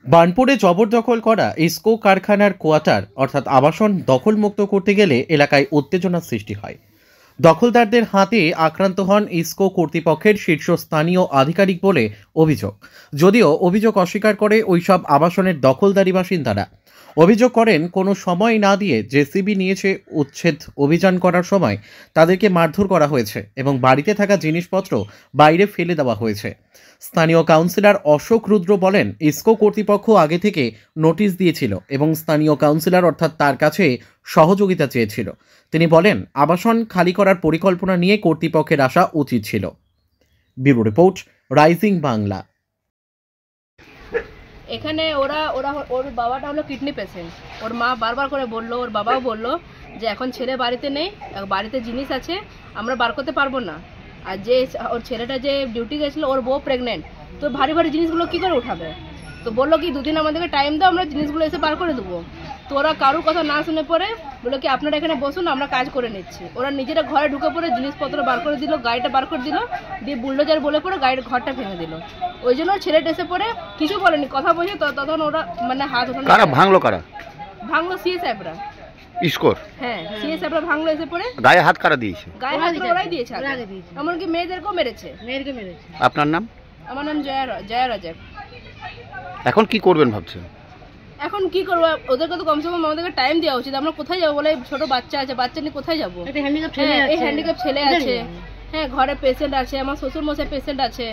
বার্নপুরে জবরদখল করা ইস্কো কারখানার কোয়ার্টার অর্থাৎ আবাসন দখলমুক্ত করতে গেলে এলাকায় উত্তেজনার সৃষ্টি হয়। দখলদারদের হাতে আক্রান্ত হন ইস্কো কর্তৃপক্ষের শীর্ষস্থানীয় আধিকারিক বলে অভিযোগ। যদিও অভিযোগ অস্বীকার করে ওইসব আবাসনের দখলদারি বাসিন্দারা। অভিযোগ করেন কোনো সময় না দিয়ে জেসিবি নিয়েছে উচ্ছেদ অভিযান করার সময় তাদেরকে মারধর করা হয়েছে এবং বাড়িতে থাকা জিনিসপত্র বাইরে ফেলে দেওয়া হয়েছে। স্থানীয় কাউন্সিলর অশোক রুদ্র বলেন, ইস্কো কর্তৃপক্ষ আগে থেকে নোটিশ দিয়েছিল এবং স্থানীয় কাউন্সিলর অর্থাৎ তার কাছে সহযোগিতা চেয়েছিল। তিনি বলেন, আবাসন খালি করার পরিকল্পনা নিয়ে কর্তৃপক্ষের আসা উচিত ছিল। Bureau report, rising Bangla. এখানে ওরা ওরা ওর বাবাটা হলো কিডনি পেশেন্ট। ওর মা বারবার করে বললো, ওর বাবাও বললো যে এখন ছেলে বাড়িতে নেই, বাড়িতে জিনিস আছে, আমরা বার করতে পারবো না। আর যে ওর ছেলেটা যে ডিউটি গেছিলো, ওর বউ প্রেগনেন্ট, তো ভারী ভারী জিনিসগুলো কী করে উঠাবে? তো বললো কি 2 দিন আমাদেরকে টাইম দাও, আমরা জিনিসগুলো এসে বার করে দেবো। তো ওরা কারোর কথা না শুনে পরে বললো কি আপনারা এখানে বসুন, আমরা কাজ করে নিচ্ছি। ওরা নিজেরা ঘরে ঢুকে পড়ে জিনিসপত্র বার করে দিল, গাড়িটা বার করে দিল, দিয়ে বুলডোজার বলে পরে গাড়ির ঘরটা ভেঙে দিল। ওই জন্য ছেলেটা এসে পরে কিছু বলেনি, কথা বলছে, তখন ওরা মানে হাত ওঠানো। কারা ভাঙলো? কারা ভাঙলো? সিএ সাহেবরা। ইস্কোর? হ্যাঁ, সিএ সাহেবরা ভাঙলো এসে পরে। গায়ে হাত কারা দিয়েছে? গায়ে হাত ওরাই দিয়েছে, এমনকি মেয়েদেরকেও মেরেছে। আপনার নাম? আমার নাম জয়া রাজাক। এখন কি করবেন ভাবছেন? এখন কি করবো, ওদেরকে তো কমসে কম আমাদেরকে টাইম দেওয়া উচিত। আমরা কোথায় যাবো বলে? ছোট বাচ্চা আছে, বাচ্চা নিয়ে কোথায় যাবো? এই হ্যান্ডিক্যাপ ছেলে আছে, হ্যাঁ ঘরে পেশেন্ট আছে, আমার শ্বশুর মশাই পেশেন্ট আছে।